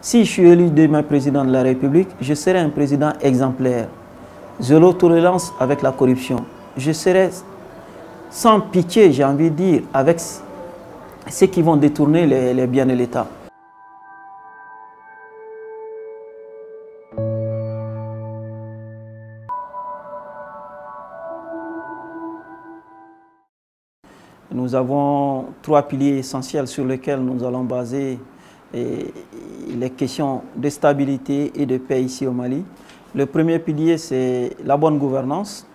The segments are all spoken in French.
Si je suis élu demain président de la République, je serai un président exemplaire. Zéro tolérance avec la corruption. Je serai sans pitié, j'ai envie de dire, avec ceux qui vont détourner les biens de l'État. Nous avons trois piliers essentiels sur lesquels nous allons baser les questions de stabilité et de paix ici au Mali. Le premier pilier, c'est la bonne gouvernance.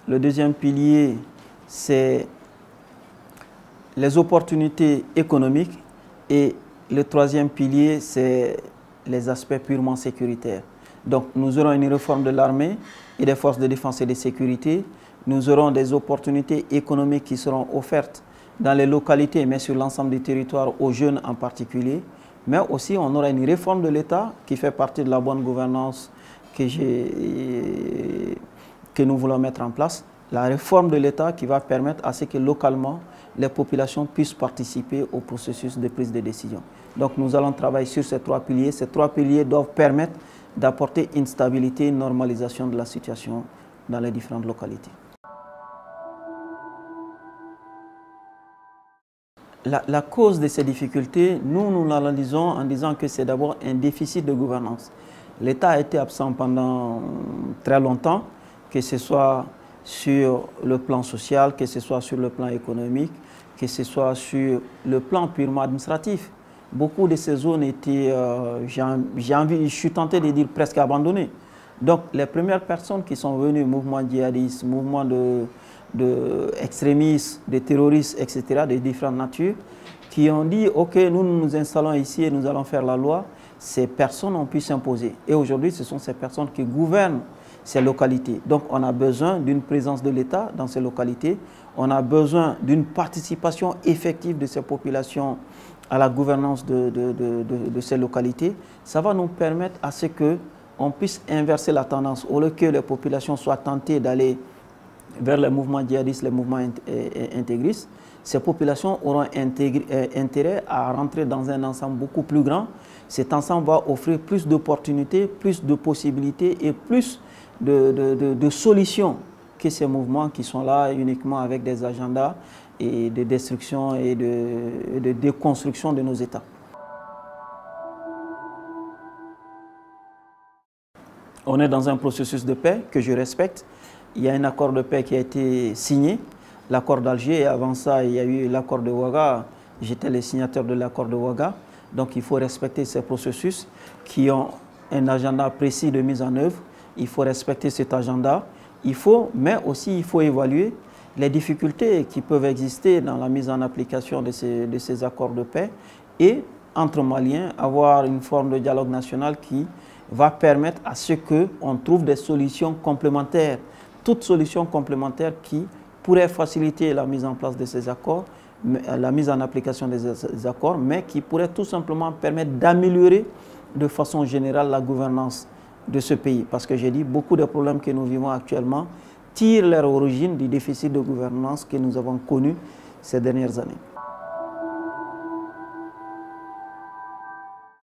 Le deuxième pilier, c'est les opportunités économiques. Et le troisième pilier, c'est les aspects purement sécuritaires. Donc, nous aurons une réforme de l'armée et des forces de défense et de sécurité. Nous aurons des opportunités économiques qui seront offertes dans les localités, mais sur l'ensemble du territoire, aux jeunes en particulier. Mais aussi, on aura une réforme de l'État qui fait partie de la bonne gouvernance que nous voulons mettre en place. La réforme de l'État qui va permettre à ce que localement, les populations puissent participer au processus de prise de décision. Donc nous allons travailler sur ces trois piliers. Ces trois piliers doivent permettre d'apporter une stabilité, une normalisation de la situation dans les différentes localités. La cause de ces difficultés, nous l'analysons en disant que c'est d'abord un déficit de gouvernance. L'État a été absent pendant très longtemps, que ce soit sur le plan social, que ce soit sur le plan économique, que ce soit sur le plan purement administratif. Beaucoup de ces zones étaient, je suis tenté de dire presque abandonnées. Donc les premières personnes qui sont venues, mouvement djihadiste, mouvement d'extrémistes, de terroristes, etc., de différentes natures, qui ont dit « Ok, nous nous installons ici et nous allons faire la loi », ces personnes ont pu s'imposer. Et aujourd'hui, ce sont ces personnes qui gouvernent ces localités. Donc on a besoin d'une présence de l'État dans ces localités, on a besoin d'une participation effective de ces populations à la gouvernance de ces localités. Ça va nous permettre à ce qu'on puisse inverser la tendance, au lieu que les populations soient tentées d'aller vers les mouvements djihadistes, les mouvements intégristes. Ces populations auront intérêt à rentrer dans un ensemble beaucoup plus grand. Cet ensemble va offrir plus d'opportunités, plus de possibilités et plus de solutions que ces mouvements qui sont là uniquement avec des agendas et de destruction et de déconstruction de nos États. On est dans un processus de paix que je respecte. Il y a un accord de paix qui a été signé, l'accord d'Alger, et avant ça, il y a eu l'accord de Ouaga. J'étais le signataire de l'accord de Ouaga. Donc il faut respecter ces processus qui ont un agenda précis de mise en œuvre. Il faut respecter cet agenda. Mais aussi il faut évaluer les difficultés qui peuvent exister dans la mise en application de ces accords de paix et entre Maliens, avoir une forme de dialogue national qui va permettre à ce qu'on trouve des solutions complémentaires. Toute solution complémentaire qui pourrait faciliter la mise en place de ces accords, la mise en application des accords, mais qui pourrait tout simplement permettre d'améliorer de façon générale la gouvernance de ce pays. Parce que j'ai dit, beaucoup de problèmes que nous vivons actuellement tirent leur origine du déficit de gouvernance que nous avons connu ces dernières années.